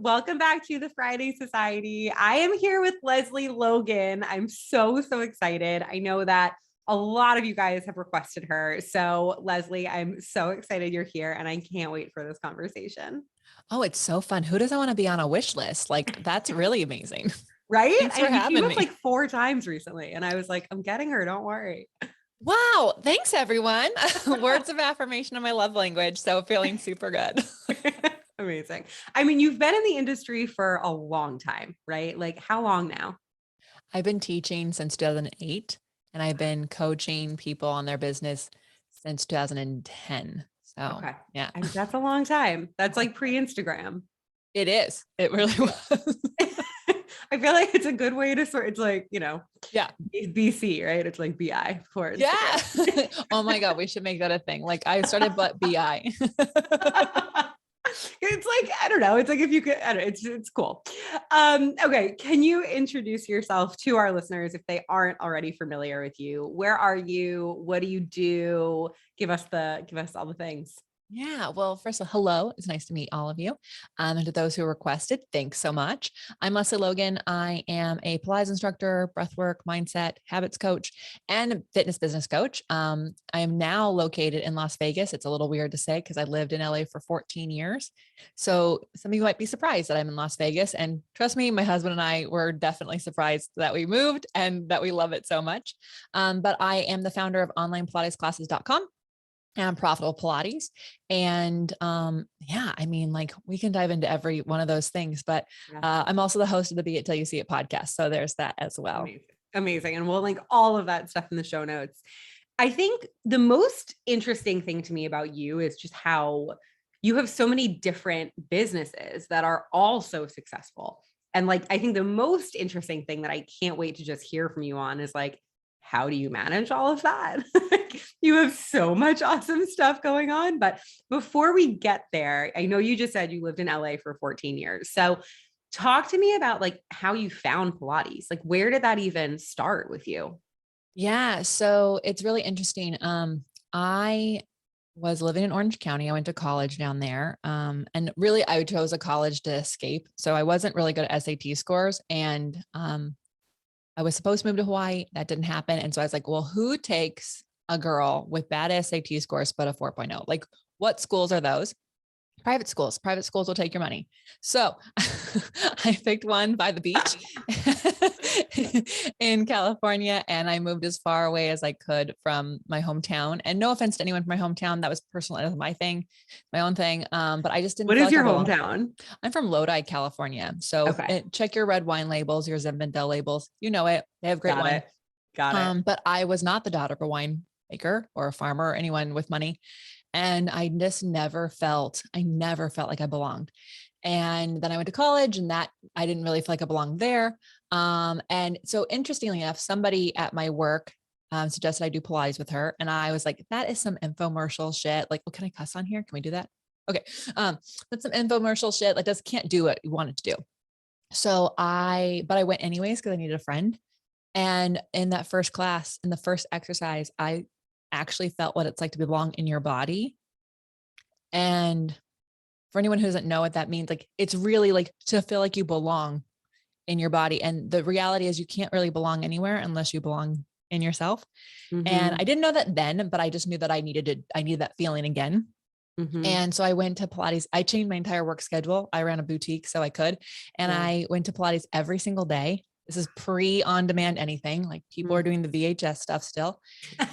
Welcome back to the Friday Society. I am here with Lesley Logan. I'm so excited. I know that a lot of you guys have requested her. So Lesley, I'm so excited you're here and I can't wait for this conversation. Oh, it's so fun. Who doesn't want to be on a wish list? Like, that's really amazing. Right? Thanks for You came having up me. like 4 times recently and I was like, I'm getting her. Don't worry. Wow. Thanks, everyone. Words of affirmation in my love language. So feeling super good. Amazing. I mean, you've been in the industry for a long time, right? Like how long now? I've been teaching since 2008 and I've been coaching people on their business since 2010. So Okay. yeah, That's a long time. That's like pre-Instagram. it is. It really was. I feel like it's a good way to sort. It's like, Yeah. BC, right? It's like BI for Yeah. Instagram. Oh my God. We should make that a thing. Like I started, but BI. It's like, I don't know. It's like if you could, I don't know, it's cool. Okay. Can you introduce yourself to our listeners if they aren't already familiar with you? Where are you? What do you do? Give us all the things. Yeah. Well, first of all, hello. It's nice to meet all of you. And to those who requested, thanks so much. I'm Lesley Logan. I am a Pilates instructor, breathwork, mindset, habits coach, and fitness business coach. I am now located in Las Vegas. It's a little weird to say because I lived in LA for 14 years. So some of you might be surprised that I'm in Las Vegas. And trust me, my husband and I were definitely surprised that we moved and that we love it so much. But I am the founder of onlinepilatesclasses.com and Profitable Pilates. And yeah, I mean, like we can dive into every one of those things, but I'm also the host of the Be It Till You See It podcast. So there's that as well. Amazing. Amazing. And we'll link all of that stuff in the show notes. I think the most interesting thing to me about you is just how you have so many different businesses that are all so successful. And like, I think the most interesting thing that I can't wait to just hear from you on is like, how do you manage all of that? You have so much awesome stuff going on. But before we get there, I know you just said you lived in LA for 14 years. So talk to me about like how you found Pilates. Like, where did that even start with you? Yeah. So it's really interesting. I was living in Orange County. I went to college down there. And really I chose a college to escape. So I wasn't really good at SAT scores. And I was supposed to move to Hawaii. That didn't happen. And so I was like, well, who takes a girl with bad SAT scores, but a 4.0? Like what schools are those? Private schools. Private schools will take your money. So I picked one by the beach in California, and I moved as far away as I could from my hometown. And no offense to anyone from my hometown, that was personal, that was my thing, my own thing. But I just didn't. What feel is like your hometown? I'm from Lodi, California. So Okay. check your red wine labels, your Zinfandel labels. You know it. They have great wine. Got it. But I was not the daughter of a winemaker or a farmer or anyone with money. And I just never felt like I belonged. And then I went to college and that I didn't really feel like I belonged there. And so interestingly enough, somebody at my work suggested I do Pilates with her. And I was like, that is some infomercial shit. Like, well, can I cuss on here? Can we do that? Okay. That's some infomercial shit. Like just can't do what you wanted to do. But I went anyways because I needed a friend. And in that first class, in the first exercise, I actually felt what it's like to belong in your body. And for anyone who doesn't know what that means, like it's really like to feel like you belong in your body. And the reality is you can't really belong anywhere unless you belong in yourself. Mm-hmm. And I didn't know that then, but I just knew that I needed that feeling again. Mm-hmm. And so I went to Pilates. I changed my entire work schedule. I ran a boutique so I could, and I went to Pilates every single day. This is pre on demand anything, like people are doing the VHS stuff still.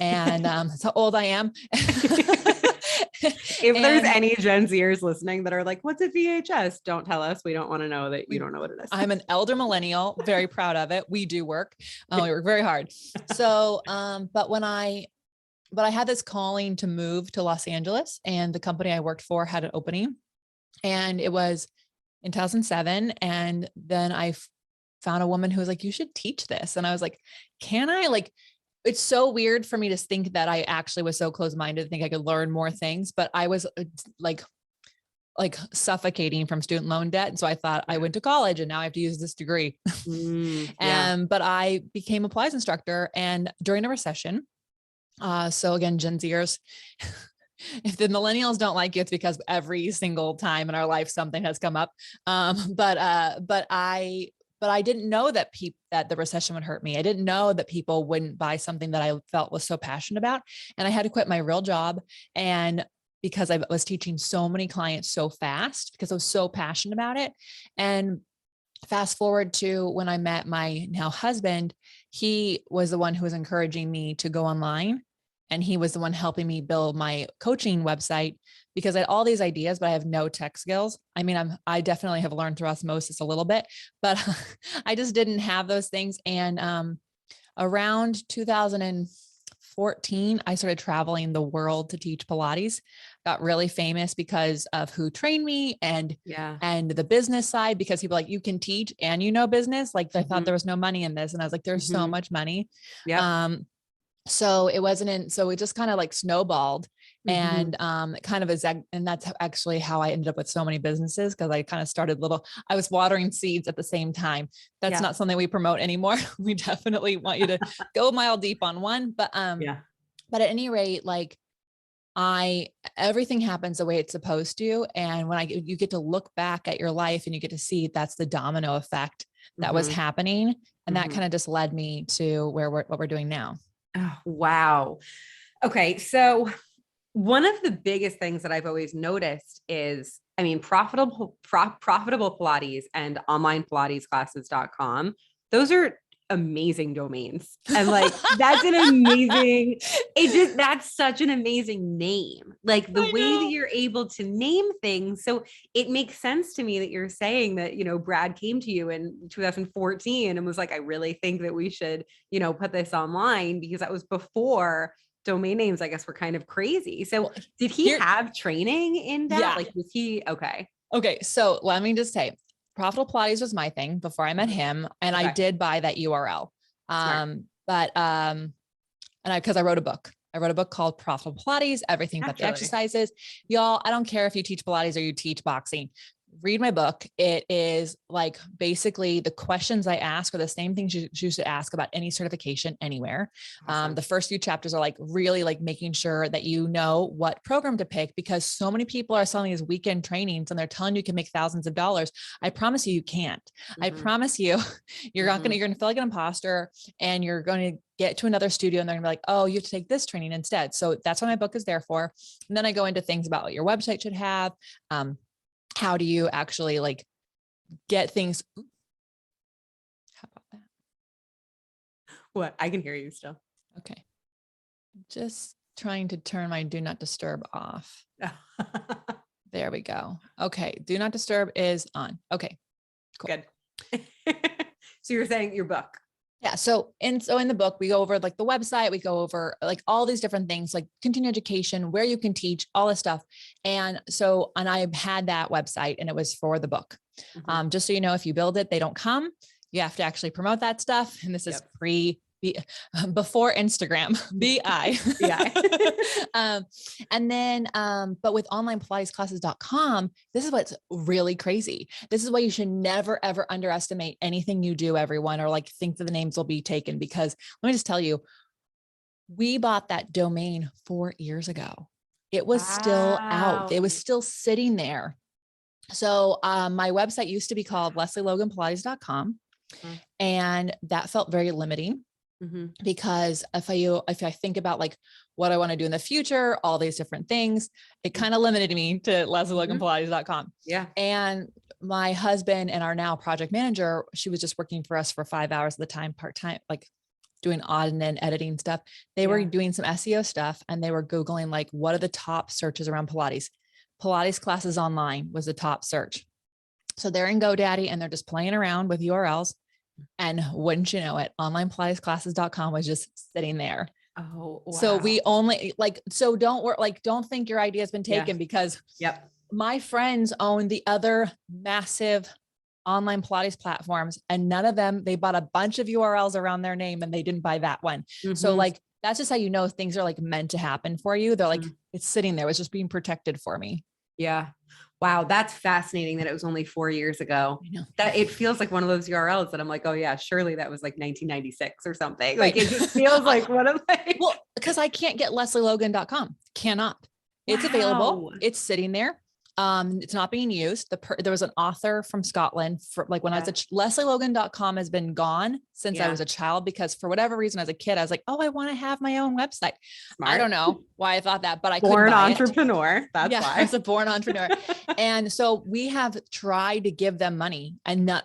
And that's how old I am. If there's any Gen Zers listening that are like, what's a VHS? Don't tell us. We don't want to know that you don't know what it is. I'm an elder millennial, very proud of it. We do work. We work very hard. So, but I had this calling to move to Los Angeles, and the company I worked for had an opening, and it was in 2007. And then I found a woman who was like, you should teach this. And I was like, can I? Like, it's so weird for me to think that I actually was so close-minded to think I could learn more things, but I was like suffocating from student loan debt. And so I thought I went to college and now I have to use this degree. But I became a Pilates instructor, and during a recession, so again, Gen Zers, if the millennials don't like you, it's because every single time in our life, something has come up. But I didn't know that that the recession would hurt me. I didn't know that people wouldn't buy something that I felt was so passionate about. And I had to quit my real job. And because I was teaching so many clients so fast because I was so passionate about it. And fast forward to when I met my now husband, he was the one who was encouraging me to go online. And he was the one helping me build my coaching website because I had all these ideas, but I have no tech skills. I mean, I definitely have learned through osmosis a little bit, but I just didn't have those things. And around 2014, I started traveling the world to teach Pilates. Got really famous because of who trained me and the business side, because people like, you can teach and you know business. Like I thought there was no money in this. And I was like, there's so much money. Yeah. So it wasn't so it just kind of like snowballed and it kind of is. And that's actually how I ended up with so many businesses. Cause I kind of started I was watering seeds at the same time. That's not something we promote anymore. We definitely want you to go a mile deep on one, but at any rate, like everything happens the way it's supposed to. And when you get to look back at your life and you get to see that's the domino effect that was happening. And that kind of just led me to what we're doing now. Oh, wow. Okay. So one of the biggest things that I've always noticed is, I mean, profitable Pilates and online Pilatesclasses.com. Those are amazing domains. And like, that's such an amazing name. Like the way that you're able to name things. So it makes sense to me that you're saying that, Brad came to you in 2014 and was like, I really think that we should, put this online, because that was before domain names, I guess, were kind of crazy. So did he have training in that? Yeah. Like, was he okay? Okay. So let me just say, Profitable Pilates was my thing before I met him. And I did buy that URL. Because I wrote a book. I wrote a book called Profitable Pilates, Everything But the Exercises. Y'all, I don't care if you teach Pilates or you teach boxing. Read my book. It is like basically the questions I ask are the same things you should ask about any certification anywhere. Awesome. The first few chapters are like really like making sure that you know what program to pick, because so many people are selling these weekend trainings and they're telling you can make thousands of dollars. I promise you can't. I promise you, you're going to feel like an imposter, and you're going to get to another studio and they're gonna be like, oh, you have to take this training instead. So that's what my book is there for. And then I go into things about what your website should have. How do you actually like get things? How about that? What? I can hear you still. Okay. Just trying to turn my do not disturb off. There we go. Okay. Do not disturb is on. Okay. Cool. Good. So you're saying your book. Yeah. So in the book, we go over like the website, we go over like all these different things, like continuing education, where you can teach, all this stuff. And I had that website and it was for the book. Just so you know, if you build it, they don't come, you have to actually promote that stuff. And this is before Instagram, BI. And then, but with online Pilatesclasses.com, this is what's really crazy. This is why you should never, ever underestimate anything you do, everyone, or like think that the names will be taken, because let me just tell you, we bought that domain 4 years ago. It was still out. It was still sitting there. So, my website used to be called LesleyLoganPilates.com. And that felt very limiting. Because if I think about like what I want to do in the future, all these different things, it kind of limited me to LesleyLoganPilates.com. Yeah. And my husband and our now project manager, she was just working for us for 5 hours at the time, part-time, like doing audit and editing stuff. They were doing some SEO stuff and they were Googling like, what are the top searches around Pilates? Pilates classes online was the top search. So they're in GoDaddy and they're just playing around with URLs. And wouldn't you know it, online Pilatesclasses.com was just sitting there. Oh, wow. So we only don't think your idea has been taken because my friends own the other massive online Pilates platforms and none of them, they bought a bunch of URLs around their name and they didn't buy that one. So like, that's just how you know things are like meant to happen for you. They're like, it's sitting there. It was just being protected for me. Yeah. Wow. That's fascinating that it was only 4 years ago. I know. That it feels like one of those URLs that I'm like, oh yeah, surely that was like 1996 or something. Like it just feels like one of my, well, because I can't get LesleyLogan.com. Cannot. It's available. Wow. It's sitting there. It's not being used. There was an author from Scotland for like when I was LesleyLogan.com has been gone since I was a child, because for whatever reason, as a kid, I was like, oh, I want to have my own website. Smart. I don't know why I thought that, but I born couldn't buy entrepreneur. it. That's why I was a born entrepreneur. And so we have tried to give them money and not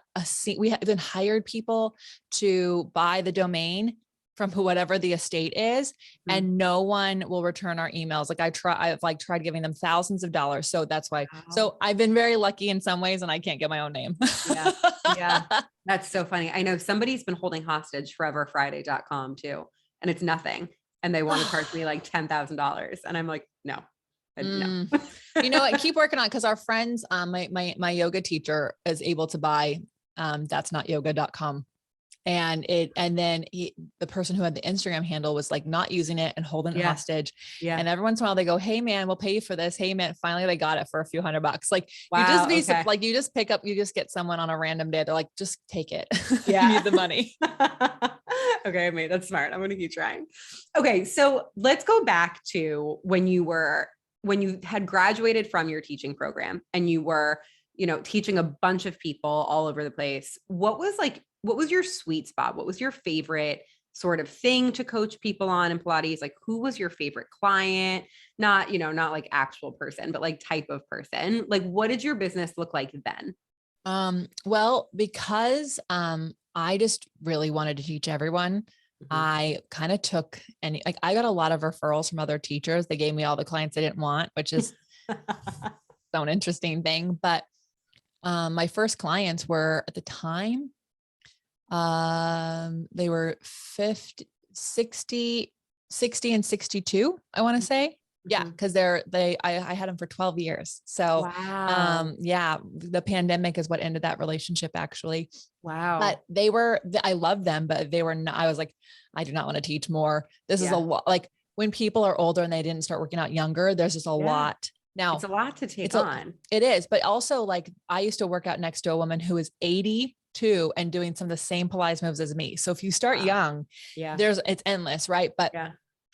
we have even hired people to buy the domain from whatever the estate is, and no one will return our emails. Like I've tried giving them thousands of dollars. So that's why. Wow. So I've been very lucky in some ways, and I can't get my own name. Yeah. That's so funny. I know somebody's been holding hostage foreverfriday.com too, and it's nothing. And they want to charge me like $10,000. And I'm like, no. No. You know what? Keep working on it, because our friends, my yoga teacher is able to buy that's not yoga.com. And then the person who had the Instagram handle was like not using it and holding it hostage. Yeah. And every once in a while they go, hey man, we'll pay you for this. Hey man, finally they got it for a few $100. Like wow, you just like, you just get someone on a random day. They're like, just take it. Yeah. You need the money. Okay, mate, that's smart. I'm going to keep trying. Okay. So let's go back to when you had graduated from your teaching program and you were, teaching a bunch of people all over the place. What was your sweet spot? What was your favorite sort of thing to coach people on in Pilates? Like, who was your favorite client? Not like actual person, but like type of person. Like, what did your business look like then? Well, because I just really wanted to teach everyone. Mm-hmm. I kind of took I got a lot of referrals from other teachers. They gave me all the clients I didn't want, which is so an interesting thing. But my first clients were at the time, they were 50, 60 and 62, I want to say. Yeah. Cause I had them for 12 years. So, wow. The pandemic is what ended that relationship actually. Wow. But I loved them, but they were not, I was like, I do not want to teach more. This is a lot. Like when people are older and they didn't start working out younger, there's just a lot. Now it's a lot to take on. It is, but also like I used to work out next to a woman who is 82 and doing some of the same Pilates moves as me. So if you start young, it's endless, right? But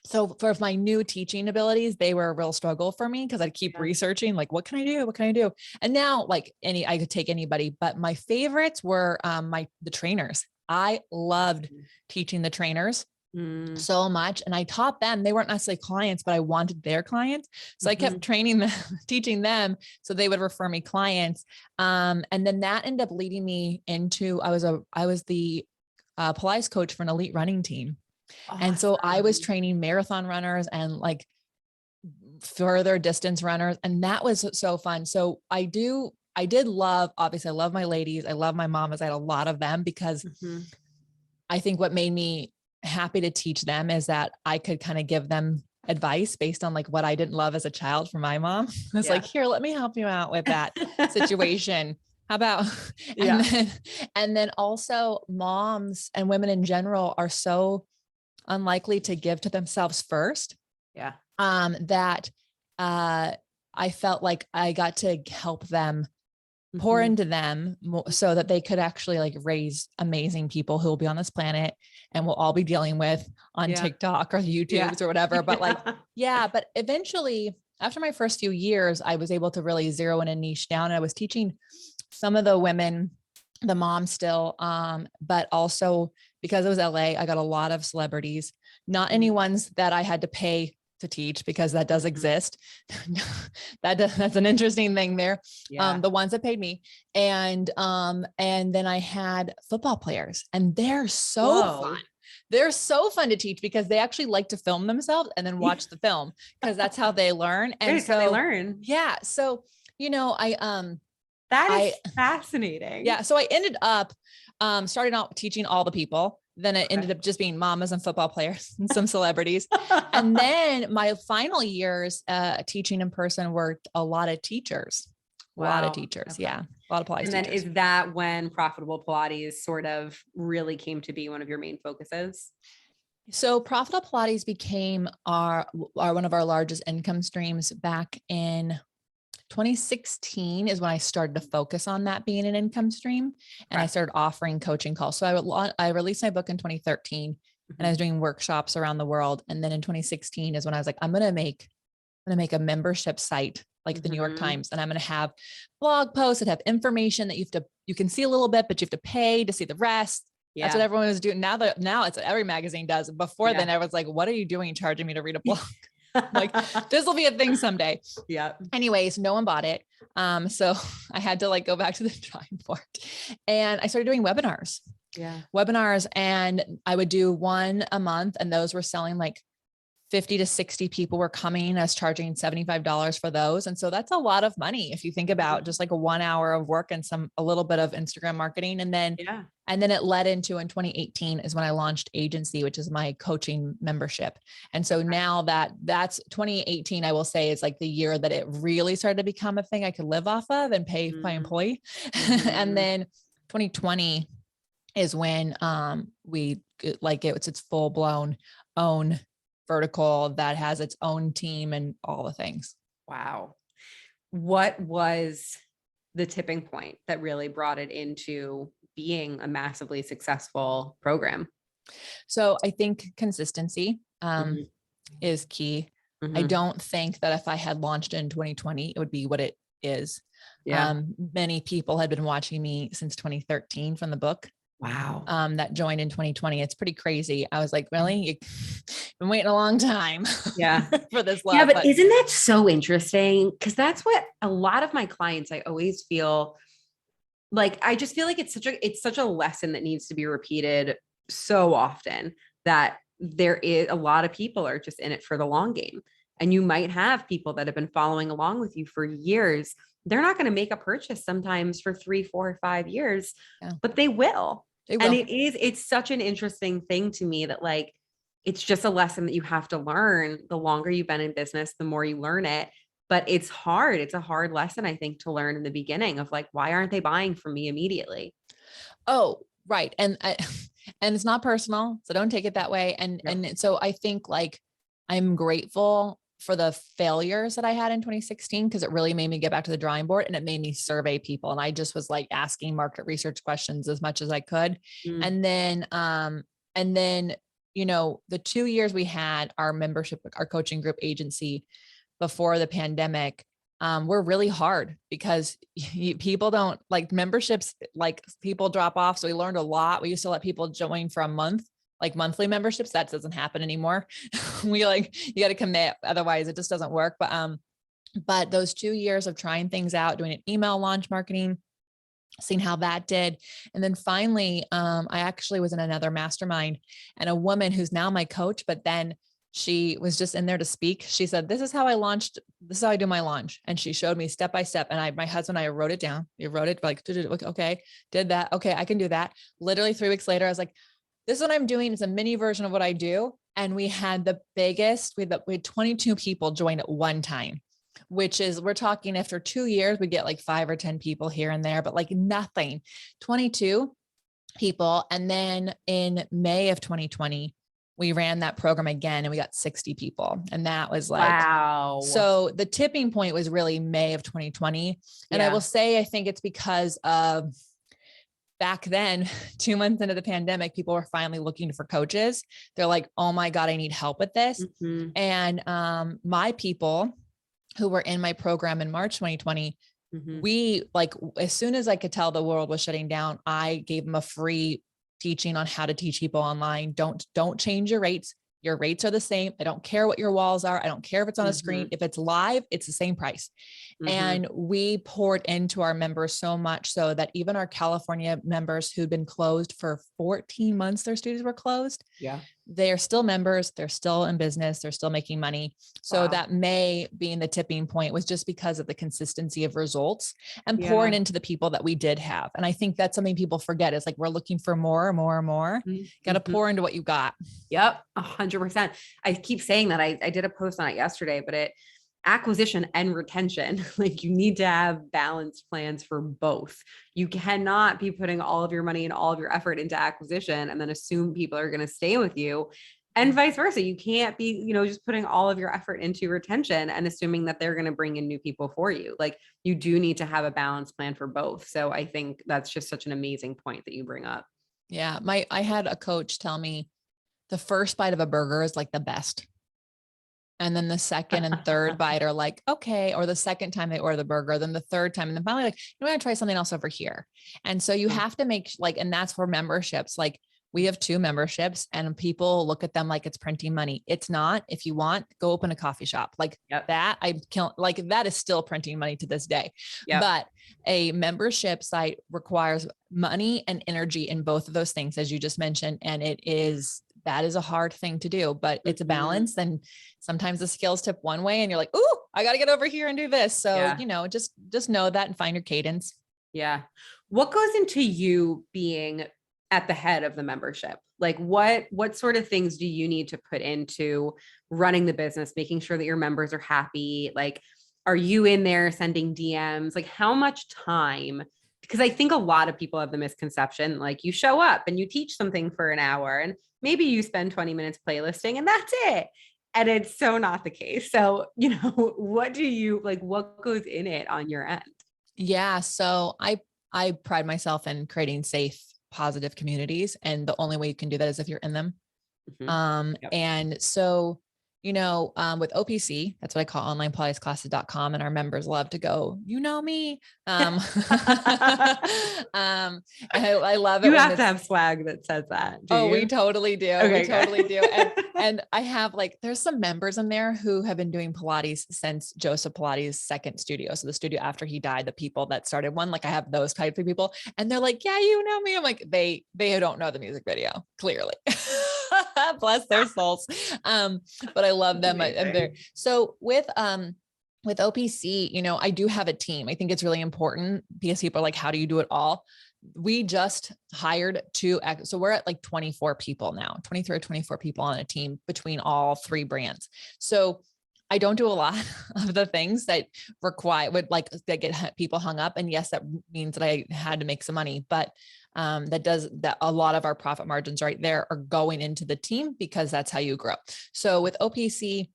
so for my new teaching abilities, they were a real struggle for me because I'd keep researching, like, what can I do? What can I do? And now like I could take anybody, but my favorites were the trainers. I loved teaching the trainers so much. And I taught them, they weren't necessarily clients, but I wanted their clients. So I kept training them, teaching them so they would refer me clients. And then that ended up leading me into, I was the Pilates coach for an elite running team. Awesome. And so I was training marathon runners and like further distance runners. And that was so fun. So I did love, obviously I love my ladies. I love my mamas. I had a lot of them because I think what made me happy to teach them is that I could kind of give them advice based on like what I didn't love as a child from my mom. I was like, here, let me help you out with that situation. How about, and then also moms and women in general are so unlikely to give to themselves first. Yeah. That I felt like I got to help them pour into them so that they could actually like raise amazing people who will be on this planet and we'll all be dealing with on TikTok or YouTubes or whatever. But but eventually after my first few years, I was able to really zero in a niche down. And I was teaching some of the women, the moms still, but also because it was LA, I got a lot of celebrities, not any ones that I had to pay to teach because that does exist. That's an interesting thing there. The ones that paid me. And then I had football players and they're so fun. They're so fun to teach because they actually like to film themselves and then watch the film because that's how they learn. And so how they learn. Yeah. So, that is fascinating. Yeah. So I ended up, starting out teaching all the people. Then it ended up just being mamas and football players and some celebrities. And then my final years, teaching in person were a lot of teachers, a lot of teachers. Okay. Yeah. A lot of Pilates teachers. And then is that when Profitable Pilates sort of really came to be one of your main focuses? So Profitable Pilates became one of our largest income streams back in 2016 is when I started to focus on that being an income stream and I started offering coaching calls. So I released my book in 2013 and I was doing workshops around the world. And then in 2016 is when I was like, I'm going to make going to make a membership site like the New York Mhm. Times. And I'm going to have blog posts that have information that you can see a little bit, but you have to pay to see the rest. That's what Yeah. everyone was doing. Now it's every magazine does. Before then I was like, what are you doing charging me to read a blog? Like this will be a thing someday. Yeah. Anyways, no one bought it. So I had to like go back to the drawing board and I started doing Yeah. webinars, and I would do one a month, and those were selling like 50 to 60 people were coming. I was charging $75 for those. And so that's a lot of money if you think about just like a 1 hour of work and a little bit of Instagram marketing. And then it led into, in 2018 is when I launched Agency, which is my coaching membership. And so now that's 2018, I will say, is like the year that it really started to become a thing I could live off of and pay my employee. And then 2020 is when it's its full blown own vertical that has its own team and all the things. Wow. What was the tipping point that really brought it into being a massively successful program? So I think consistency Mhm. is key. I Mhm. don't think that if I had launched in 2020, it would be what it is. Yeah. Many people had been watching me since 2013 from the book. Wow. That joined in 2020. It's pretty crazy. I was like, really? You've been waiting a long time Yeah. for this love. Yeah, but isn't that so interesting? Because that's what a lot of my clients, I always feel like, I just feel like it's such a lesson that needs to be repeated so often, that there is a lot of people are just in it for the long game. And you might have people that have been following along with you for years. They're not going to make a purchase sometimes for 3, 4, 5 years, but they will. They And will. it's such an interesting thing to me that, like, it's just a lesson that you have to learn. The longer you've been in business, the more you learn it. But it's hard. It's a hard lesson, I think, to learn in the beginning of like, why aren't they buying from me immediately? Oh, right. And and it's not personal, so don't take it that way. And so I think like I'm grateful for the failures that I had in 2016, because it really made me get back to the drawing board and it made me survey people. And I just was like asking market research questions as much as I could. Mm. And then, the 2 years we had our membership, our coaching group Agency before the pandemic, were really hard because people don't like memberships, like people drop off. So we learned a lot. We used to let people join for a month, like monthly memberships. That doesn't happen anymore. You got to commit. Otherwise it just doesn't work. But those 2 years of trying things out, doing an email launch marketing, seeing how that did. And then finally, I actually was in another mastermind, and a woman who's now my coach, but then she was just in there to speak. She said, this is how I launched. This is how I do my launch. And she showed me step by step. And my husband and I wrote it down. We wrote it like, okay, did that. Okay. I can do that. Literally 3 weeks later, I was like, this is what I'm doing. It's a mini version of what I do. And we had we had 22 people join at one time, which is, we're talking after 2 years, we get like 5 or 10 people here and there, but like nothing, 22 people. And then in May of 2020, we ran that program again and we got 60 people. And that was like, wow. So the tipping point was really May of 2020. And I will say, I think it's because of back then, 2 months into the pandemic, people were finally looking for coaches. They're like, oh my God, I need help with this. Mm-hmm. And my people who were in my program in March 2020, we like, as soon as I could tell the world was shutting down, I gave them a free teaching on how to teach people online. Don't change your rates. Your rates are the same. I don't care what your walls are. I don't care if it's on a screen. If it's live, it's the same price. And we poured into our members so much so that even our California members who'd been closed for 14 months, their studios were closed. Yeah. They're still members. They're still in business. They're still making money. So that May being the tipping point was just because of the consistency of results and pouring into the people that we did have. And I think that's something people forget, is like, we're looking for more and more and more. Got to pour into what you got. Yep. 100%. I keep saying that. I did a post on it yesterday, but acquisition and retention, like, you need to have balanced plans for both. You cannot be putting all of your money and all of your effort into acquisition and then assume people are going to stay with you, and vice versa. You can't be, just putting all of your effort into retention and assuming that they're going to bring in new people for you. Like, you do need to have a balanced plan for both. So I think that's just such an amazing point that you bring up. Yeah. I had a coach tell me the first bite of a burger is like the best. And then the second and third bite are like, okay. Or the second time they order the burger, then the third time, and then finally like, you want to try something else over here. And so you have to make like, and that's for memberships. Like we have 2 memberships and people look at them like it's printing money. It's not. If you want, go open a coffee shop like that. I can't like that is still printing money to this day, but a membership site requires money and energy in both of those things, as you just mentioned. And that is a hard thing to do, but it's a balance. And sometimes the scales tip one way and you're like, ooh, I got to get over here and do this. So, just know that and find your cadence. Yeah. What goes into you being at the head of the membership? Like what sort of things do you need to put into running the business, making sure that your members are happy? Like, are you in there sending DMs? Like how much time? Because I think a lot of people have the misconception, like you show up and you teach something for an hour and maybe you spend 20 minutes playlisting and that's it. And it's so not the case. So, what do you like, what goes in it on your end? Yeah. So I pride myself in creating safe, positive communities. And the only way you can do that is if you're in them. And so, with OPC, that's what I call onlinepilatesclasses.com. And our members love to go, me. I love it. You have to have swag that says that. We totally do. Okay, we totally do. And I have there's some members in there who have been doing Pilates since Joseph Pilates' second studio. So the studio after he died, the people that started one, like I have those types of people and they're like, yeah, me. I'm like, they don't know the music video, clearly. Bless their souls. But I love them. So with OPC, I do have a team. I think it's really important because people are like, how do you do it all? We just hired 2. So we're at like 24 people now, 23 or 24 people on a team between all 3 brands. So I don't do a lot of the things that that get people hung up. And yes, that means that I had to make some money, but that a lot of our profit margins right there are going into the team because that's how you grow. So with OPC,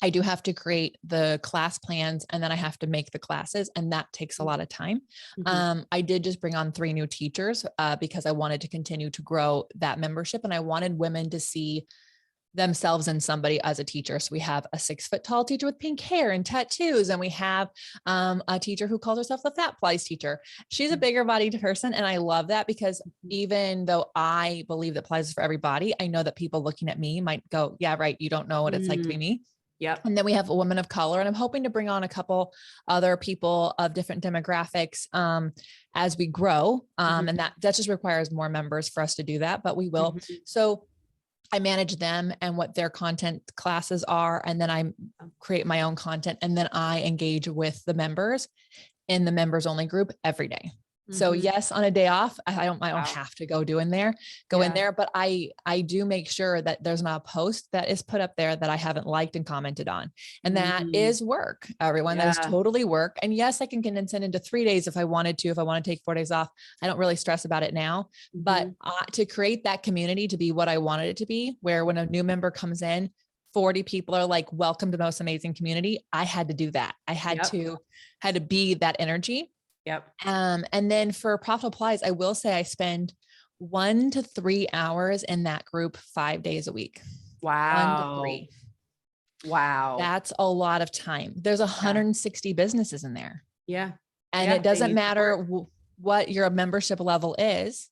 I do have to create the class plans and then I have to make the classes and that takes a lot of time. I did just bring on 3 new teachers because I wanted to continue to grow that membership and I wanted women to see themselves in somebody as a teacher. So we have a 6-foot tall teacher with pink hair and tattoos. And we have a teacher who calls herself the fat Pilates teacher. She's a bigger bodied person. And I love that because even though I believe that Pilates is for everybody, I know that people looking at me might go, yeah, right. You don't know what it's like to be me. Yep. And then we have a woman of color and I'm hoping to bring on a couple other people of different demographics as we grow. And that just requires more members for us to do that, but we will. So I manage them and what their content classes are. And then I create my own content and then I engage with the members in the members only group every day. So yes, on a day off, I don't have to go in there, but I do make sure that there's not a post that is put up there that I haven't liked and commented on. And that is work, everyone. That is totally work. And yes, I can condense it into 3 days if I wanted to, if I want to take 4 days off, I don't really stress about it now, but to create that community to be what I wanted it to be, where when a new member comes in, 40 people are like, welcome to the most amazing community. I had to do that. I had to be that energy. Yep. And then for Profitable Pilates, I will say I spend 1 to 3 hours in that group 5 days a week. Wow. 1 to 3. Wow. That's a lot of time. There's 160 businesses in there. Yeah. And it doesn't matter what your membership level is.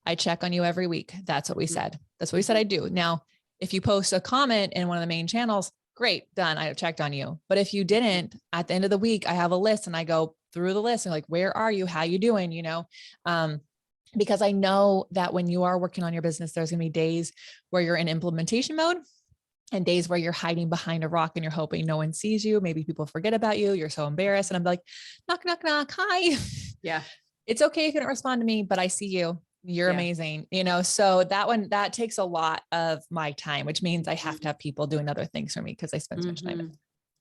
I check on you every week. That's what we said. That's what we said I do. Now, if you post a comment in one of the main channels, great, done. I checked on you. But if you didn't, at the end of the week, I have a list and I go through the list and like, where are you? How you doing? Because I know that when you are working on your business, there's going to be days where you're in implementation mode and days where you're hiding behind a rock and you're hoping no one sees you. Maybe people forget about you. You're so embarrassed. And I'm like, knock, knock, knock. Hi. Yeah. It's okay if you don't respond to me, but I see you. You're amazing. So that takes a lot of my time, which means I have to have people doing other things for me because I spend so much time.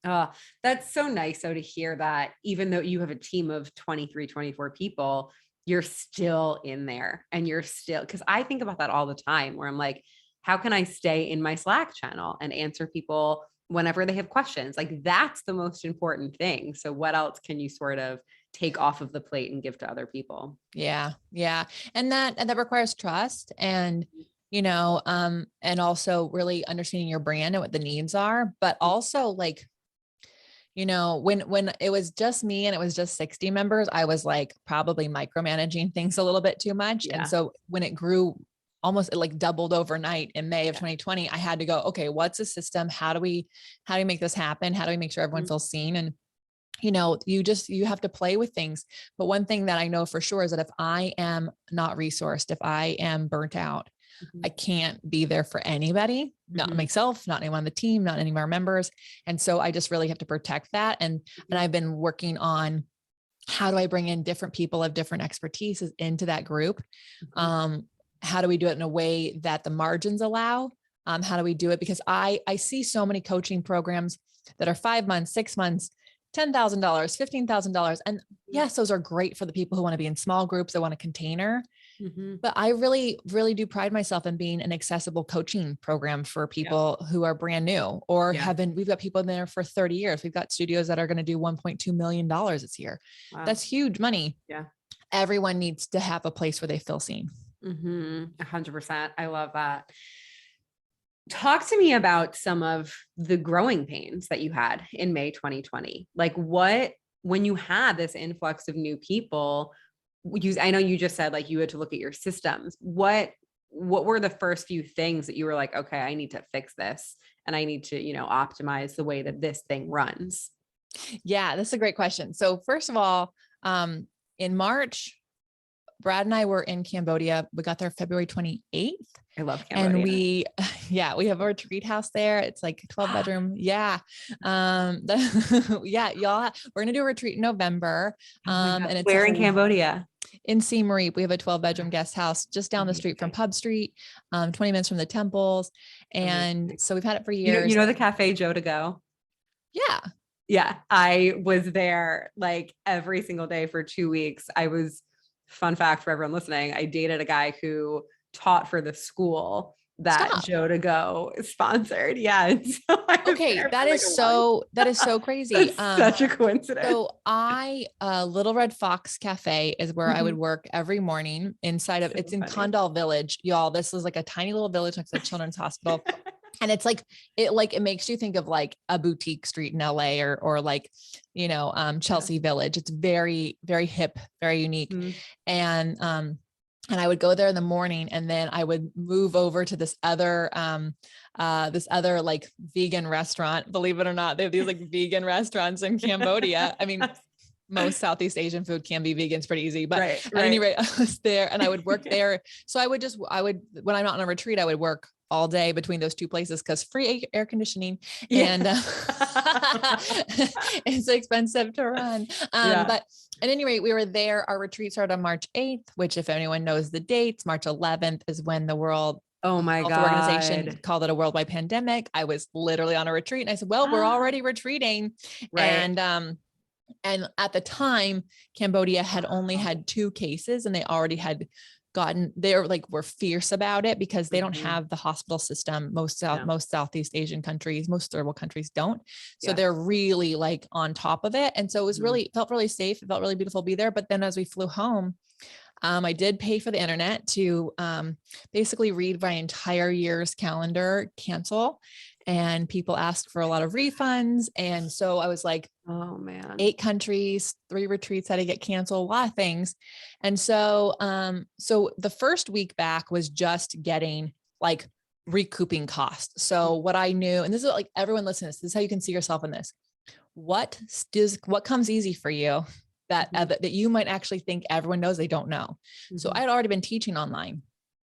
Oh, that's so nice. So to hear that, even though you have a team of 23, 24 people, you're still in there and you're still, because I think about that all the time where I'm like, how can I stay in my Slack channel and answer people whenever they have questions? Like that's the most important thing. So what else can you sort of take off of the plate and give to other people? Yeah. Yeah. And that requires trust. And and also really understanding your brand and what the needs are, but also like, when it was just me and it was just 60 members, I was like probably micromanaging things a little bit too much. Yeah. And so when it grew almost, it like doubled overnight in May of Yeah. 2020, I had to go, okay, what's the system? How do we make this happen? How do we make sure everyone feels seen? And you have to play with things. But one thing that I know for sure is that if I am not resourced, if I am burnt out, I can't be there for anybody, not myself, not anyone on the team, not any of our members. And so I just really have to protect that. And I've been working on how do I bring in different people of different expertise into that group? How do we do it in a way that the margins allow? How do we do it? Because I see so many coaching programs that are 5 months, 6 months, $10,000, $15,000. And yes, those are great for the people who want to be in small groups, that want a container. But I really, really do pride myself in being an accessible coaching program for people who are brand new or we've got people in there for 30 years. We've got studios that are going to do $1.2 million this year. Wow. That's huge money. Yeah. Everyone needs to have a place where they feel seen. 100%. I love that. Talk to me about some of the growing pains that you had in May 2020. Like when you had this influx of new people, I know you just said like you had to look at your systems. What were the first few things that you were like, okay, I need to fix this and I need to, optimize the way that this thing runs? Yeah, that's a great question. So first of all, in March, Brad and I were in Cambodia. We got there February 28th. I love Cambodia. And we have a retreat house there. It's like a 12 bedroom. Yeah. Y'all, we're going to do a retreat in November. And it's where in Cambodia? In Siem Reap. We have a 12 bedroom guest house just down the street from Pub Street, 20 minutes from the temples. And so we've had it for years. You know the cafe Joe to Go? Yeah. Yeah. I was there like every single day for 2 weeks. Fun fact for everyone listening, I dated a guy who taught for the school that Joe to Go sponsored. Yeah. So okay. That is so crazy. Such a coincidence. So Little Red Fox Cafe is where I would work every morning inside of, it's in Condal Village. Y'all, this is like a tiny little village next to the Children's Hospital. And it's like, it makes you think of like a boutique street in LA or like, Chelsea Village. It's very, very hip, very unique. And I would go there in the morning and then I would move over to this other like vegan restaurant. Believe it or not, they have these like vegan restaurants in Cambodia. I mean, most Southeast Asian food can be vegan. It's pretty easy, but at any rate, I was there and I would work there. So I would, when I'm not on a retreat, I would work all day between those two places because free air conditioning and it's expensive to run. But at any rate, we were there. Our retreat started on March 8th, which if anyone knows the dates, March 11th is when the World Health Organization called it a worldwide pandemic. I was literally on a retreat and I said, well, we're already retreating. And at the time, Cambodia had only had 2 cases and they already had were fierce about it because they don't have the hospital system. Most Southeast Asian countries, most third world countries don't. So they're really like on top of it. And so it was felt really safe. It felt really beautiful to be there. But then as we flew home, I did pay for the internet to basically read my entire year's calendar, cancel. And people asked for a lot of refunds. And so I was like, oh man, 8 countries, 3 retreats had to get canceled, a lot of things. And so, so the first week back was just getting like recouping costs. So what I knew, and this is like everyone listening to this is how you can see yourself in this. What comes easy for you that you might actually think everyone knows they don't know. So I had already been teaching online.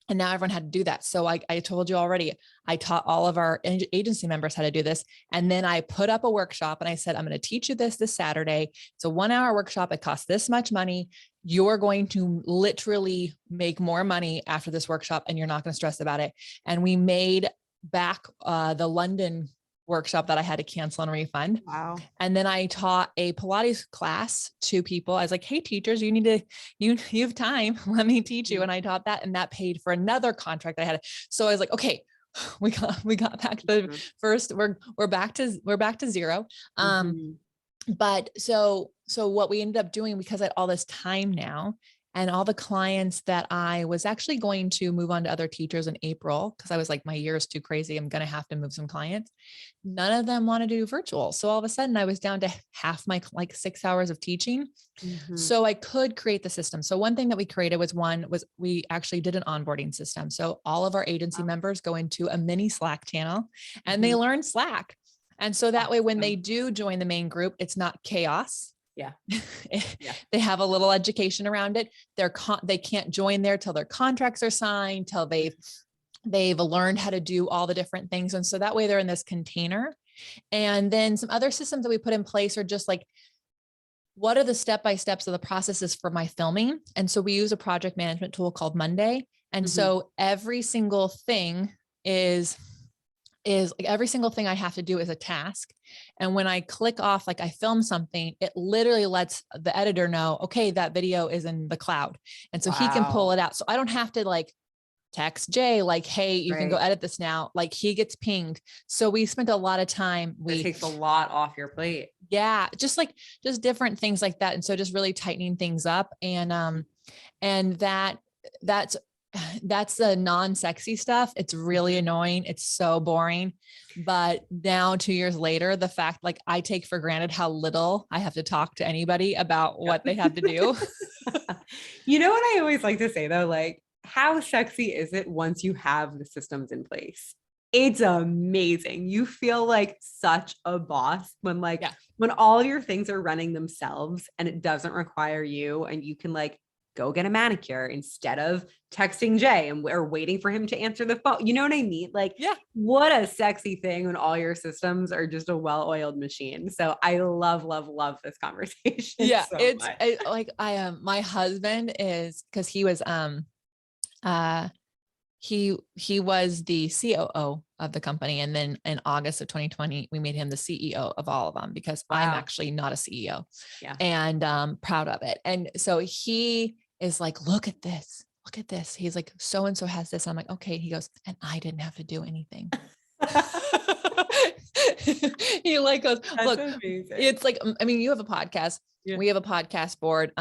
And now everyone had to do that. So I told you already, I taught all of our agency members how to do this. And then I put up a workshop and I said, I'm going to teach you this Saturday. It's a 1-hour workshop. It costs this much money. You're going to literally make more money after this workshop and you're not going to stress about it. And we made back the London workshop that I had to cancel and refund. Wow. And then I taught a Pilates class to people. I was like, hey teachers, you have time. Let me teach you. And I taught that and that paid for another contract I had. So I was like, okay, we got back to the first, we're back to zero. But so what we ended up doing, because I had all this time now And all the clients that I was actually going to move on to other teachers in April, because I was like, my year is too crazy. I'm going to have to move some clients. None of them wanted to do virtual. So all of a sudden I was down to half my like 6 hours of teaching. So I could create the system. So one thing that we created was we actually did an onboarding system. So all of our agency members go into a mini Slack channel and they learn Slack. And so that way, when they do join the main group, it's not chaos. Yeah. They have a little education around it. They can't join there till their contracts are signed, till they've learned how to do all the different things. And so that way they're in this container. And then some other systems that we put in place are just like, what are the step-by-steps of the processes for my filming? And so we use a project management tool called Monday. And so every single thing is like every single thing I have to do is a task. And when I click off, like I film something, it literally lets the editor know, okay, that video is in the cloud. And so he can pull it out. So I don't have to like text Jay, like, hey, you can go edit this now. Like he gets pinged. So we spent a lot of time. It takes a lot off your plate. Yeah. Just different things like that. And so just really tightening things up. And that's the non-sexy stuff. It's really annoying. It's so boring. But now 2 years later, the fact like I take for granted how little I have to talk to anybody about what they have to do. You know what I always like to say though, like how sexy is it once you have the systems in place? It's amazing. You feel like such a boss when when all your things are running themselves and it doesn't require you, and you can like go get a manicure instead of texting Jay and we're waiting for him to answer the phone. You know what I mean? Like, what a sexy thing when all your systems are just a well-oiled machine. So I love, love, love this conversation. Yeah. So my husband is, cause he was, he was the COO of the company. And then in August of 2020, we made him the CEO of all of them because I'm actually not a CEO and proud of it. And so he is like, look at this. He's like, so-and-so has this. I'm like, okay. He goes, and I didn't have to do anything. He like goes, look, it's like, I mean, you have a podcast. We have a podcast board.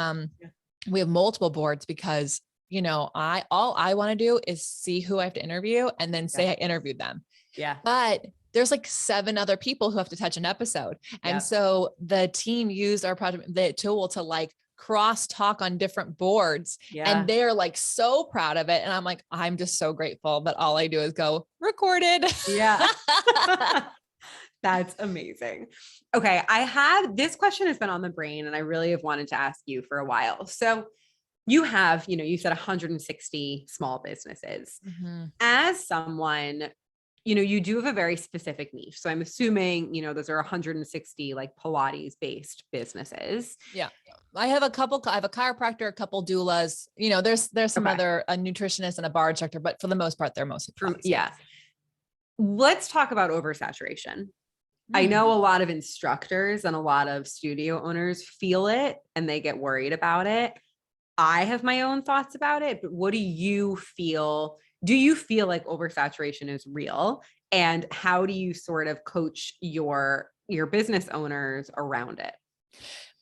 We have multiple boards because you know, all I want to do is see who I have to interview and then say I interviewed them. Yeah. But there's like 7 other people who have to touch an episode. And so the team used our project, the tool to like cross talk on different boards. And they're like so proud of it. And I'm like, I'm just so grateful that all I do is go recorded. Yeah. That's amazing. Okay. This question has been on the brain and I really have wanted to ask you for a while. So you have, you said 160 small businesses. As someone, you do have a very specific niche. So I'm assuming, those are 160 like Pilates based businesses. Yeah. I have a chiropractor, a couple doulas, there's some other, a nutritionist and a bar instructor, but for the most part, they're mostly Pilates. Yeah. Let's talk about oversaturation. I know a lot of instructors and a lot of studio owners feel it and they get worried about it. I have my own thoughts about it, but what do you feel? Do you feel like oversaturation is real? And how do you sort of coach your business owners around it?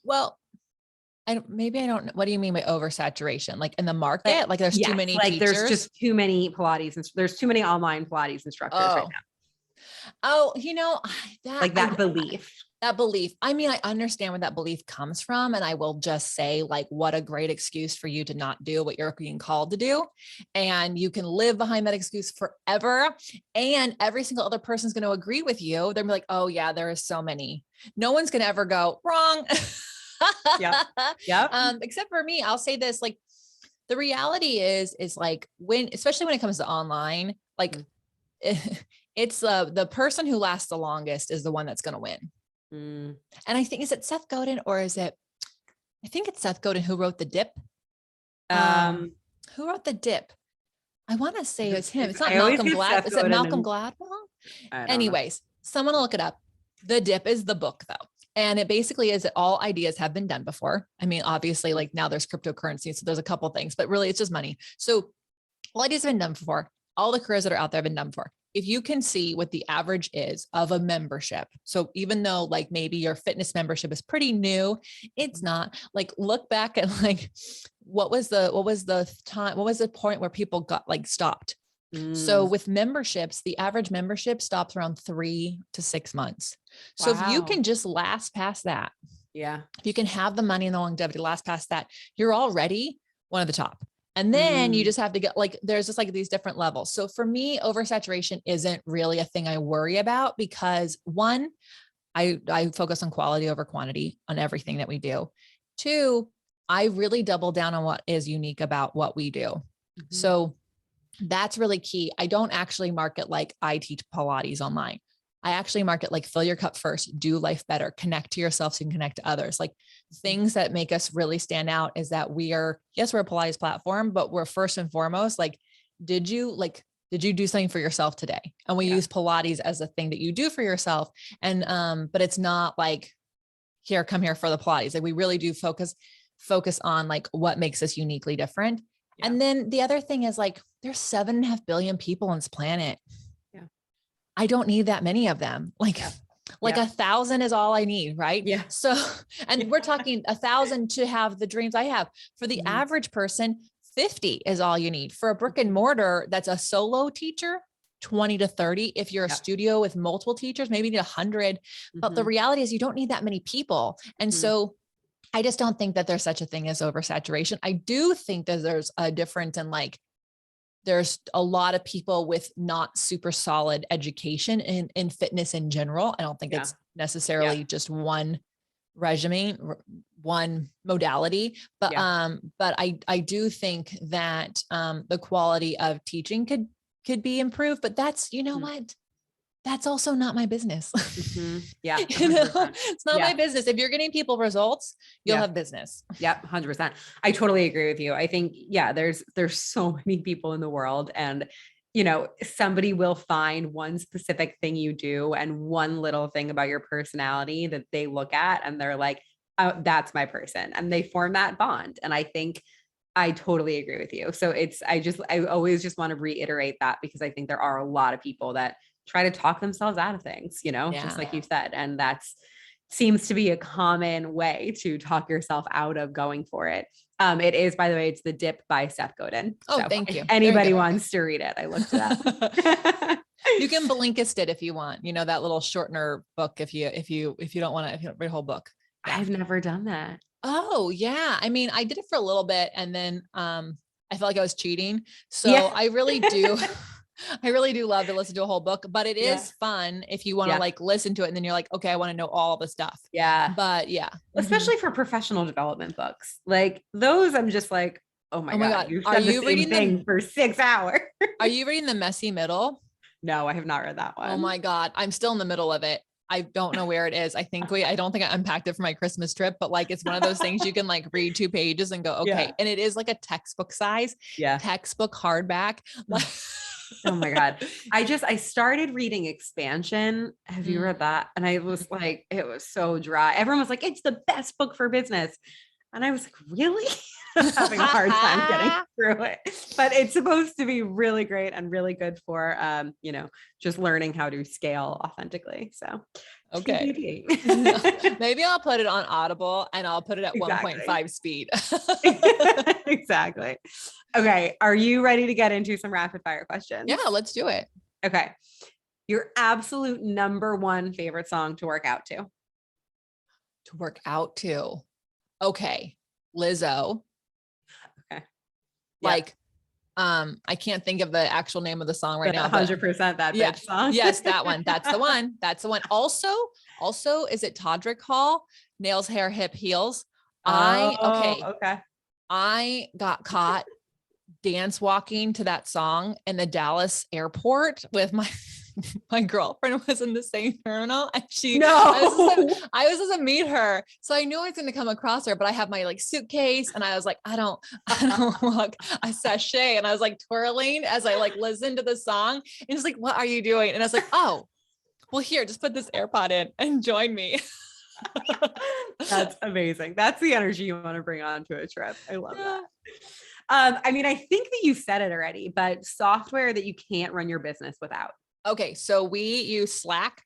Well, maybe I don't know. What do you mean by oversaturation? Like in the market? Like there's too many teachers? There's just too many Pilates and there's too many online Pilates instructors right now. Oh, that belief. That belief. I mean, I understand where that belief comes from. And I will just say like, what a great excuse for you to not do what you're being called to do. And you can live behind that excuse forever. And every single other person's going to agree with you. They're like, oh yeah, there are so many. No one's going to ever go wrong. Except for me, I'll say this, like the reality is like especially when it comes to online, like it's the person who lasts the longest is the one that's going to win. And I think, is it Seth Godin or I think it's Seth Godin who wrote The Dip. Who wrote The Dip? I want to say it's him. It's not Malcolm Gladwell. Is it Malcolm Gladwell? Anyways, someone will look it up. The Dip is the book though. And it basically is that all ideas have been done before. I mean, obviously like now there's cryptocurrency. So there's a couple things, but really it's just money. So all ideas have been done before. All the careers that are out there have been done before. if you can see what the average is of a membership. So even though like maybe your fitness membership is pretty new, it's not. Like, look back at like, what was the point where people got like stopped? So with memberships, the average membership stops around 3 to 6 months. So if you can just last past that, if you can have the money and the longevity last past that, you're already one of the top. And then you just have to get like, there's just like these different levels. So for me, oversaturation isn't really a thing I worry about because one, I focus on quality over quantity on everything that we do. Two, I really double down on what is unique about what we do. So that's really key. I don't actually market like I teach Pilates online. I actually market like fill your cup first, do life better, connect to yourself so you can connect to others. Like things that make us really stand out is that we're a Pilates platform, but we're first and foremost, like, did you do something for yourself today? And we use Pilates as a thing that you do for yourself. And, but it's not like, come here for the Pilates. Like we really do focus on like what makes us uniquely different. Yeah. And then the other thing is like, there's 7.5 billion people on this planet. Yeah. I don't need that many of them. Like 1,000 is all I need. Right. Yeah. So, and we're talking 1,000 to have the dreams I have. For the average person, 50 is all you need. For a brick and mortar, that's a solo teacher, 20 to 30. If you're a studio with multiple teachers, maybe you need 100, but the reality is you don't need that many people. And so I just don't think that there's such a thing as oversaturation. I do think that there's a difference in like, there's a lot of people with not super solid education in fitness in general. I don't think it's necessarily just one regimen, one modality, but I do think that the quality of teaching could be improved, but that's, you know what? That's also not my business. Yeah. You know, it's not my business. If you're getting people results, you'll have business. Yep. 100%. I totally agree with you. I think, there's so many people in the world and, you know, somebody will find one specific thing you do and one little thing about your personality that they look at and they're like, oh, that's my person. And they form that bond. And I think I totally agree with you. So I always just want to reiterate that because I think there are a lot of people that try to talk themselves out of things, you know, just like you said. And that's seems to be a common way to talk yourself out of going for it. It is, by the way, it's The Dip by Seth Godin. Oh, so thank you. If anybody wants to read it, I looked it up. You can Blinkist it if you want, you know, that little shortener book. If you don't want to, if you don't read a whole book. Yeah. I've never done that. Oh yeah. I mean, I did it for a little bit and then, I felt like I was cheating. So I really do. I really do love to listen to a whole book, but it is fun if you want to like listen to it and then you're like, okay, I want to know all the stuff. Yeah. But especially for professional development books, like those, I'm just like, oh my God. Are you reading them for 6 hours? Are you reading The Messy Middle? No, I have not read that one. Oh my God. I'm still in the middle of it. I don't know where it is. I don't think I unpacked it for my Christmas trip, but like, it's one of those things you can like read 2 pages and go, okay. Yeah. And it is like a textbook size, textbook hardback. Oh my God. I started reading Expansion. Have you read that? And I was like, it was so dry. Everyone was like, it's the best book for business. And I was like, really? I'm having a hard time getting through it, but it's supposed to be really great and really good for, you know, just learning how to scale authentically. So, okay. Maybe I'll put it on Audible and I'll put it at 1.5 speed. Exactly. Okay. Are you ready to get into some rapid fire questions? Yeah, let's do it. Okay. Your absolute number one favorite song to work out to? To work out to. Okay. Lizzo. Okay. Like, I can't think of the actual name of the song right now. 100% that bitch song. Yes, that one. That's the one. That's the one. Also, is it Todrick Hall? Nails, hair, hip, heels. Okay. I got caught dance walking to that song in the Dallas airport with my girlfriend was in the same terminal and I was supposed to meet her. So I knew I was going to come across her, but I have my like suitcase and I was like, I don't look a sachet. And I was like twirling as I like listened to the song and it's like, what are you doing? And I was like, oh, well here, just put this AirPod in and join me. That's amazing. That's the energy you want to bring onto a trip. I love that. I mean, I think that you said it already, but software that you can't run your business without. Okay. So we use Slack.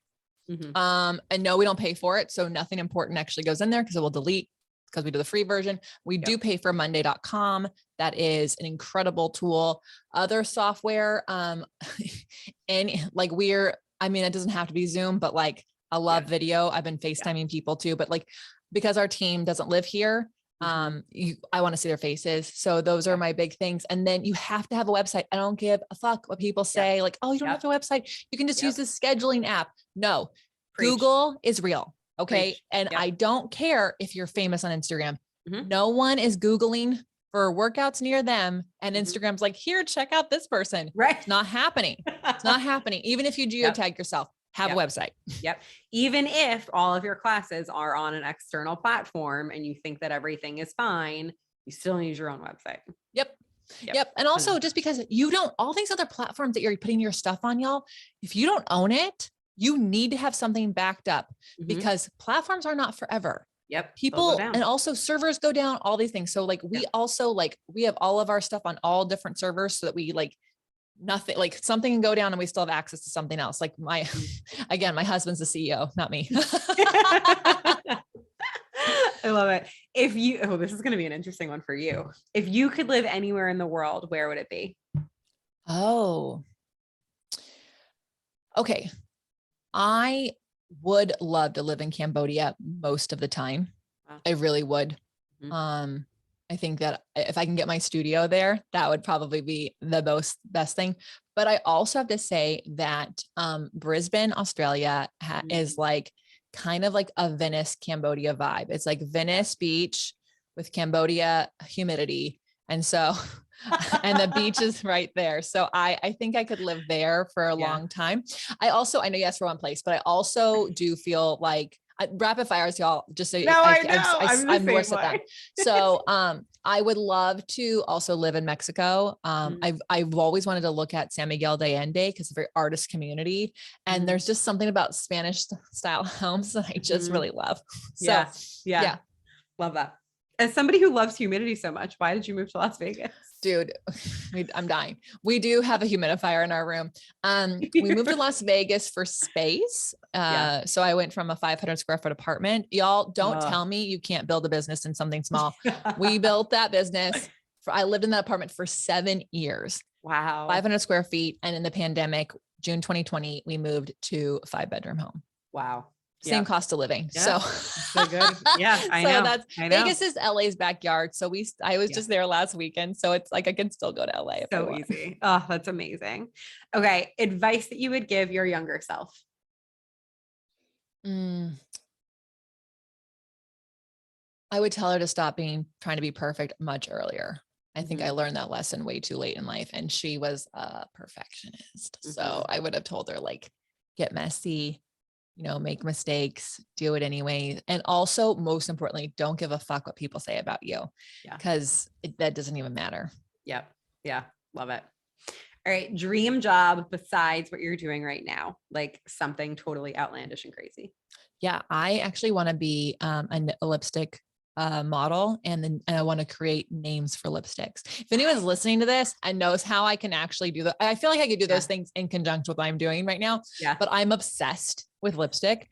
And no, we don't pay for it. So nothing important actually goes in there because it will delete because we do the free version. We do pay for Monday.com. That is an incredible tool. Other software, and like I mean, it doesn't have to be Zoom, but like I love video. I've been FaceTiming people too, but like, because our team doesn't live here, I want to see their faces. So those are my big things. And then you have to have a website. I don't give a fuck what people say. Like, oh, you don't have a website. You can just use the scheduling app. No, Google is real. Okay. And I don't care if you're famous on Instagram. No one is Googling for workouts near them. And Instagram's like, here, check out this person. Right. It's not happening. It's not happening. Even if you geotag yourself, have a website. Even if all of your classes are on an external platform and you think that everything is fine, you still need your own website. Yep. And also just because all these other platforms that you're putting your stuff on, y'all, if you don't own it, you need to have something backed up because platforms are not forever. People, and also servers go down, all these things. So like, we also like, we have all of our stuff on all different servers so that we like nothing, like something can go down and we still have access to something else. Like my husband's the CEO, not me. I love it. This is going to be an interesting one for you. If you could live anywhere in the world, where would it be? Oh, okay. I would love to live in Cambodia most of the time. Wow. I really would. I think that if I can get my studio there, that would probably be the best thing. But I also have to say that Brisbane, Australia is like kind of like a Venice, Cambodia vibe. It's like Venice beach with Cambodia humidity. And so, and the beach is right there. So I think I could live there for a long time. I know yes, for one place, but I also do feel like rapid fires, y'all, just so I'm worse at them. So, I would love to also live in Mexico. I've always wanted to look at San Miguel de Allende because it's a very artist community. And there's just something about Spanish style homes that I just really love. So yeah. Love that. As somebody who loves humidity so much, why did you move to Las Vegas? Dude, I'm dying. We do have a humidifier in our room. We moved to Las Vegas for space. So I went from a 500 square foot apartment. Y'all don't tell me you can't build a business in something small. We built that business. I lived in that apartment for 7 years. Wow. 500 square feet. And in the pandemic, June 2020, we moved to a 5-bedroom home. Wow. Same cost of living. So good. Yeah, I know. Vegas is LA's backyard. So I was just there last weekend. So it's like, I can still go to LA. So easy. Oh, that's amazing. Okay. Advice that you would give your younger self. I would tell her to stop trying to be perfect much earlier. I think I learned that lesson way too late in life. And she was a perfectionist. So I would have told her like, get messy, make mistakes, do it anyway. And also, most importantly, don't give a fuck what people say about you because that doesn't even matter. Yep. Yeah. Love it. All right. Dream job besides what you're doing right now, like something totally outlandish and crazy. Yeah. I actually want to be a lipstick model. And I want to create names for lipsticks. If anyone's listening to this and knows how I can actually do that, I feel like I could do those things in conjunction with what I'm doing right now. But I'm obsessed with lipstick,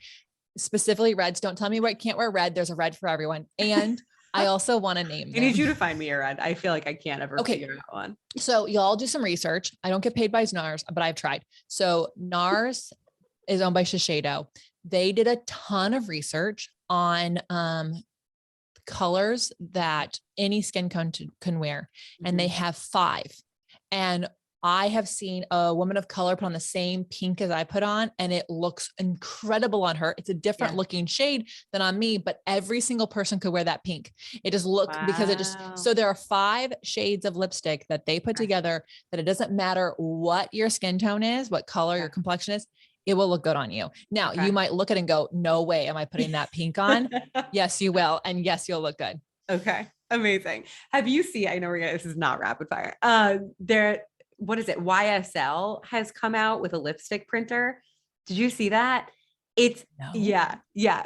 specifically reds. Don't tell me I can't wear red. There's a red for everyone. And I also want to name them. I need you to find me a red. I feel like I can't ever figure out one. So y'all do some research. I don't get paid by NARS, but I've tried. So NARS is owned by Shiseido. They did a ton of research on colors that any skin tone can wear. And they have 5. And I have seen a woman of color put on the same pink as I put on, and it looks incredible on her. It's a different looking shade than on me, but every single person could wear that pink. It just looked because so there are 5 shades of lipstick that they put together that it doesn't matter what your skin tone is, what color your complexion is, it will look good on you. Now you might look at it and go, no way am I putting that pink on? Yes, you will. And yes, you'll look good. Okay. Amazing. Have you seen, I know this is not rapid fire. What is it? YSL has come out with a lipstick printer. Did you see that? Yeah.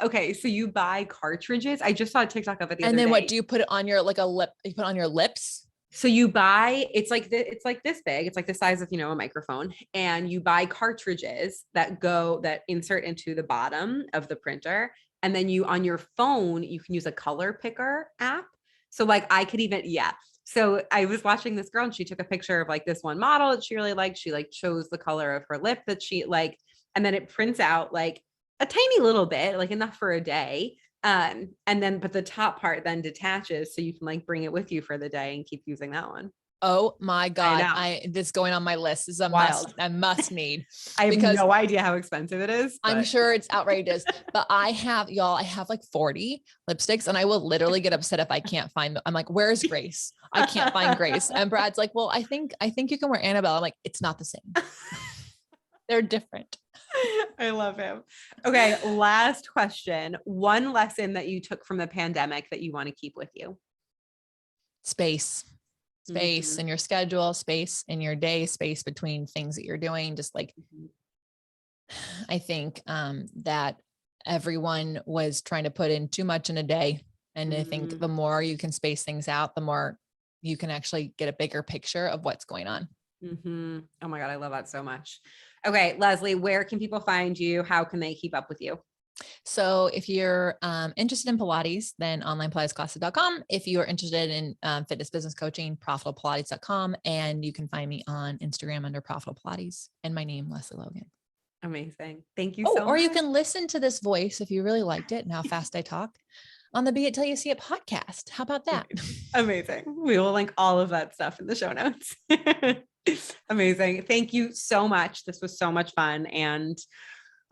Okay. So you buy cartridges. I just saw a TikTok of it the other day. And then what do you put it on your, like a lip, you put it on your lips? So you buy, it's like this big, it's like the size of, a microphone, and you buy cartridges that insert into the bottom of the printer. And then on your phone, you can use a color picker app. So like I could even, yeah. So I was watching this girl and she took a picture of like this one model that she really liked. She like chose the color of her lip that she liked, and then it prints out like a tiny little bit, like enough for a day. And then, but the top part then detaches so you can like bring it with you for the day and keep using that one. Oh my God. I know. This going on my list is a Wild. must need. I have because no idea how expensive it is. I'm But sure it's outrageous, but I have like 40 lipsticks, and I will literally get upset if I can't find them. I'm like, where's Grace? I can't find Grace. And Brad's like, well, I think you can wear Annabelle. I'm like, it's not the same. They're different. I love him. Okay. Last question. One lesson that you took from the pandemic that you want to keep with you. Space Mhm. in your schedule, space in your day, space between things that you're doing. Just like, I think that everyone was trying to put in too much in a day. And I think the more you can space things out, the more you can actually get a bigger picture of what's going on. Oh my God. I love that so much. Okay. Lesley, where can people find you? How can they keep up with you? So if you're interested in Pilates, then onlinepilatesclasses.com. If you are interested in fitness business coaching, profitablepilates.com. And you can find me on Instagram under Profitable Pilates, and my name, Lesley Logan. Amazing. Thank you so much. Or you can listen to this voice if you really liked it and how fast I talk on the Be It Till You See It podcast. How about that? Amazing. We will link all of that stuff in the show notes. Amazing. Thank you so much. This was so much fun. And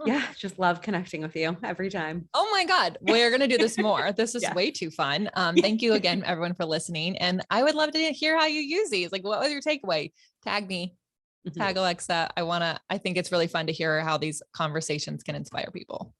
yeah, just love connecting with you every time. Oh my God. We're going to do this more. This is way too fun. Thank you again, everyone, for listening. And I would love to hear how you use these. Like, what was your takeaway? Tag me, tag Alexa. I think it's really fun to hear how these conversations can inspire people.